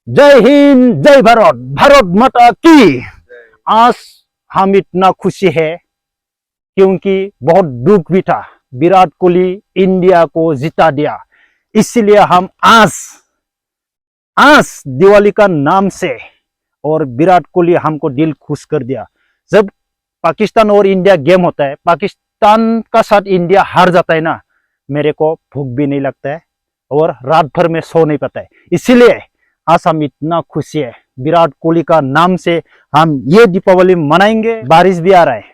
जय हिंद, जय भारत, भारत माता की। आज हम इतना खुशी है क्योंकि बहुत दुख भी था। विराट कोहली इंडिया को जिता दिया, इसलिए हम आज दिवाली का नाम से और विराट कोहली हमको दिल खुश कर दिया। जब पाकिस्तान और इंडिया गेम होता है, पाकिस्तान का साथ इंडिया हार जाता है ना, मेरे को भूख भी नहीं लगता है और रात भर में सो नहीं पाता है। इसीलिए आज हम इतना खुशी है। विराट कोहली का नाम से हम ये दीपावली मनाएंगे। बारिश भी आ रहा है।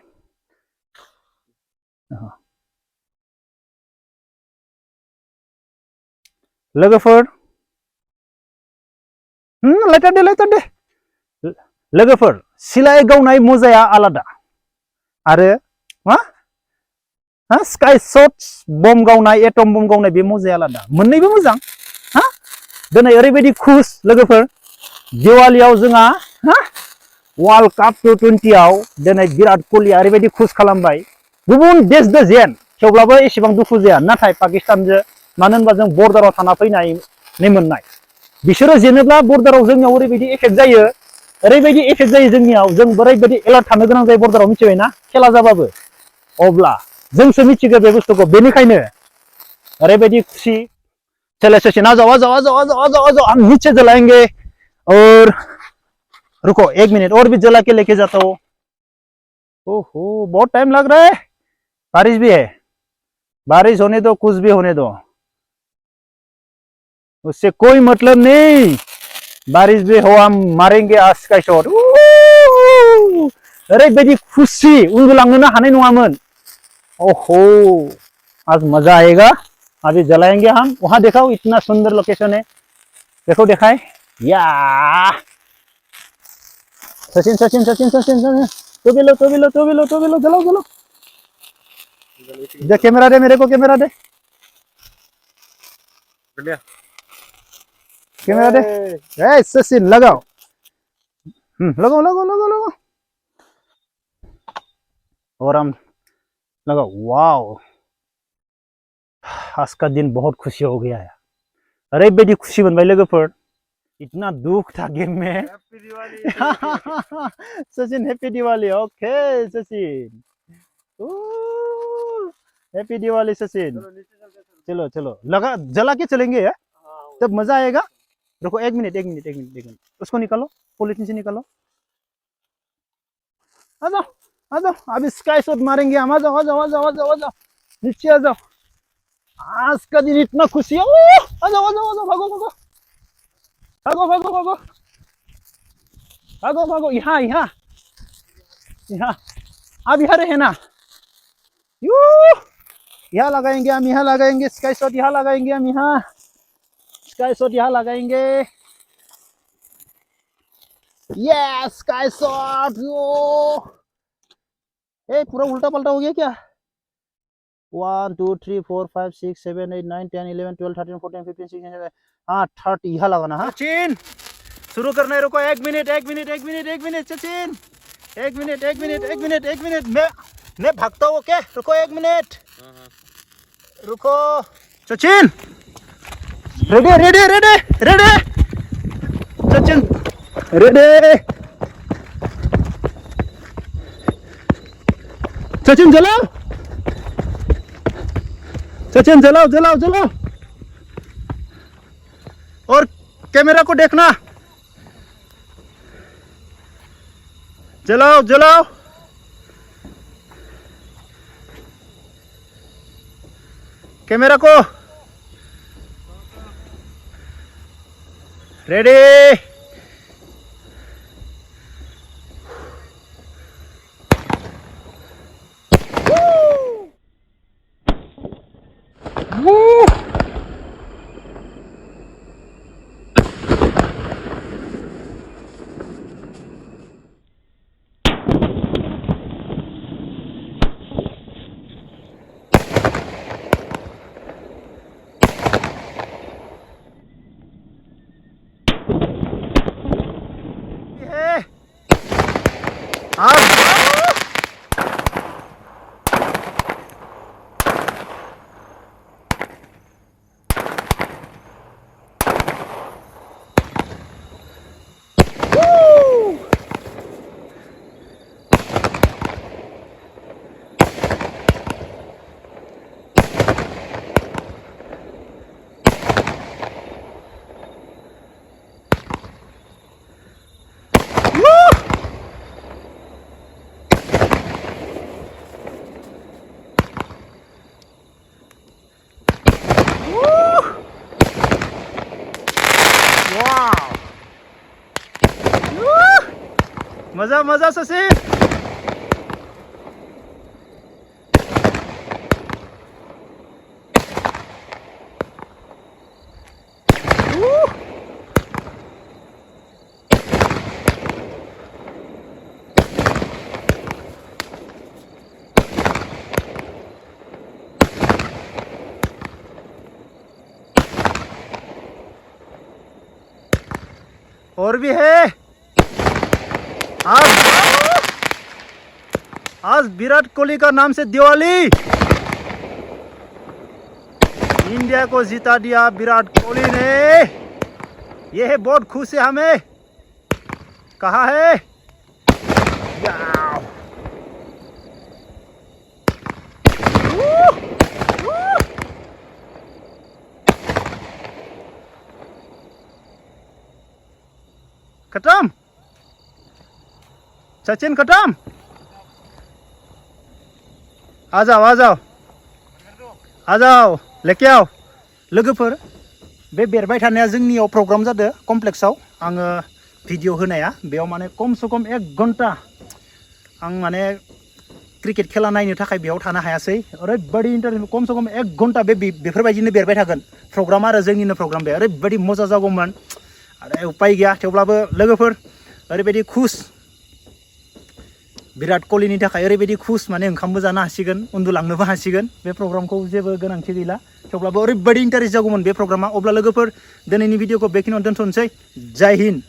लोगोफोर, लाइटार दे लोगोफोर, सिलाय गावनाय मजाया आलादा आरो मा स्काई शट बम गावनाय, एटम बम गावनाय बे मजाया आलादा। मोननैबो मोजां। दिनै ओरैबायदि खुश लोगोफोर, दिवालियाव जोंहा वर्ल्ड कप T20 आव दिनै विराट कोहलिया ओरैबायदि खुश खालामबाय। गुबुन देशजों जेन थेवब्लाबो एसेबां दुखु जाया, नाथाय पाकिस्तानजों मानो होनबा जों बर्डाराव थाना फैनानै मोननाय। बिसोरो जेनोब्ला बर्डाराव जोंनियाव ओरैबायदि एफेक्ट जायो, ओरैबायदि एफेक्ट जायो जोंनियाव, जों ओरैबायदि एलार्ट थानो गोनां जायो बर्डाराव, मिथिबायना खेला जाबाबो। अब्ला जोंसो मिथिगौ बे बुस्थुखौ, बेनिखायनो ओरैबायदि खुशी। चले सचिन, आ जाओ आ जाओ आ जाओ आ जाओ आ जाओ आ जाओ, हम नीचे जलाएंगे। और रुको 1 मिनट और भी जला के लेके जाता हूँ। ओहो, बहुत टाइम लग रहा है। बारिश भी है, बारिश होने दो, कुछ भी होने दो, उससे कोई मतलब नहीं। बारिश भी हो, हम मारेंगे आज स्काई शॉट। ओरैबायदि खुशी, उन्दुलांनोनो हानाय नङामोन। ओहो, आज मजा आएगा। अभी जलाएंगे हम। वहां देखो, इतना सुंदर लोकेशन है, देखो दिखाए। या सचिन सचिन सचिन सचिन, तो भी लो तो भी लो तो भी लो तो भी लो, जलाओ जलाओ। दे कैमरा दे, मेरे को कैमरा दे, कैमरा दे। ए सचिन लगाओ, लगाओ लगाओ लगाओ लगाओ, और हम लगाओ। वाओ, आज का दिन बहुत खुशी हो गया है। ओरैबायदि खुशी मोनबाय लोगोफोर। इतना दुख था गेम में। Sachin happy Diwali. Okay Sachin, happy Diwali Sachin. चलो चलो, लगा जला के चलेंगे, तब मजा आएगा। रुको 1 मिनट 1 मिनट 1 मिनट 1 मिनट, उसको निकालो, पॉलिथीन से निकालो। आ जाओ आ जाओ, अभी स्काई शॉट मारेंगे हम। आ जाओ आ जाओ आ जाओ आ जाओ आ जाओ, नीचे आ जाओ। आज का दिन इतना खुशी है। आ जाओ आ जाओ आ जाओ, भागो भागो भागो भागो भागो भागो भागो, यहाँ यहाँ यहाँ, अब यहाँ रहे ना। यहाँ लगाएंगे हम, यहाँ लगाएंगे स्काई शॉट, यहाँ लगाएंगे हम, यहाँ स्काई शॉट, यहाँ लगाएंगे। Yes, sky shot. ए पूरा उल्टा पलटा हो गया क्या? 1 2 3 4 5 6 7 8 9 10 11 12 13 14 15 16 17। हाँ 30 यहाँ लगाना। हाँ सचिन, शुरू करना है। रुको 1 minute 1 minute 1 minute 1 minute Sachin, 1 minute 1 minute 1 minute 1 minute, मैं भागता हूँ। ओके रुको 1 मिनट, रुको Sachin. Ready ready ready ready Sachin, ready Sachin, जलाओ सचिन, जलाओ जलाओ जलाओ। और कैमरा को देखना, जलाओ जलाओ। कैमरा को रेडी। मजा मजा सचिन और भी है आज विराट कोहली का नाम से दिवाली इंडिया को जिता दिया विराट कोहली ने ये है बहुत खुश है हमें कहा है खत्म सचिन खत्म आ जाओ लेके आओ लोगोफोर बे बेरबाय थानाया जोंनियाव प्रग्राम जादों कमप्लेक्सआव आङो भिडिअ होनाया बेयाव माने कम से कम 1 घन्टा आं माने क्रिकेट खेला नायनो थाखाय बेयाव थानो हायासै ओरैबायदि इन्टारेस्ट कम से कम 1 घन्टा बेफोरबायदिनो बेरबाय थागोन प्रग्राम आरो जोंनिनो प्रग्राम बे ओरैबायदि मजा जागौमोन आरो उपाय गैया थेवब्लाबो लोगोफोर ओरैबायदि खुश विराट कोहलीनि थाखाय ओरैबायदि खुश माने ओंखामबो जानो हासिगोन उन्दुलांनोबो हासिगोन बे प्रग्रामखौ जेबो गोनांथि गैला थेवब्लाबो ओरैबायदि इन्टारेस्ट जागौमोन बे प्रग्रामा अब्ला लोगोफोर दिनैनि भिडिअखौ बेखिनियावनो दोनथ'नोसै जय हिन्द।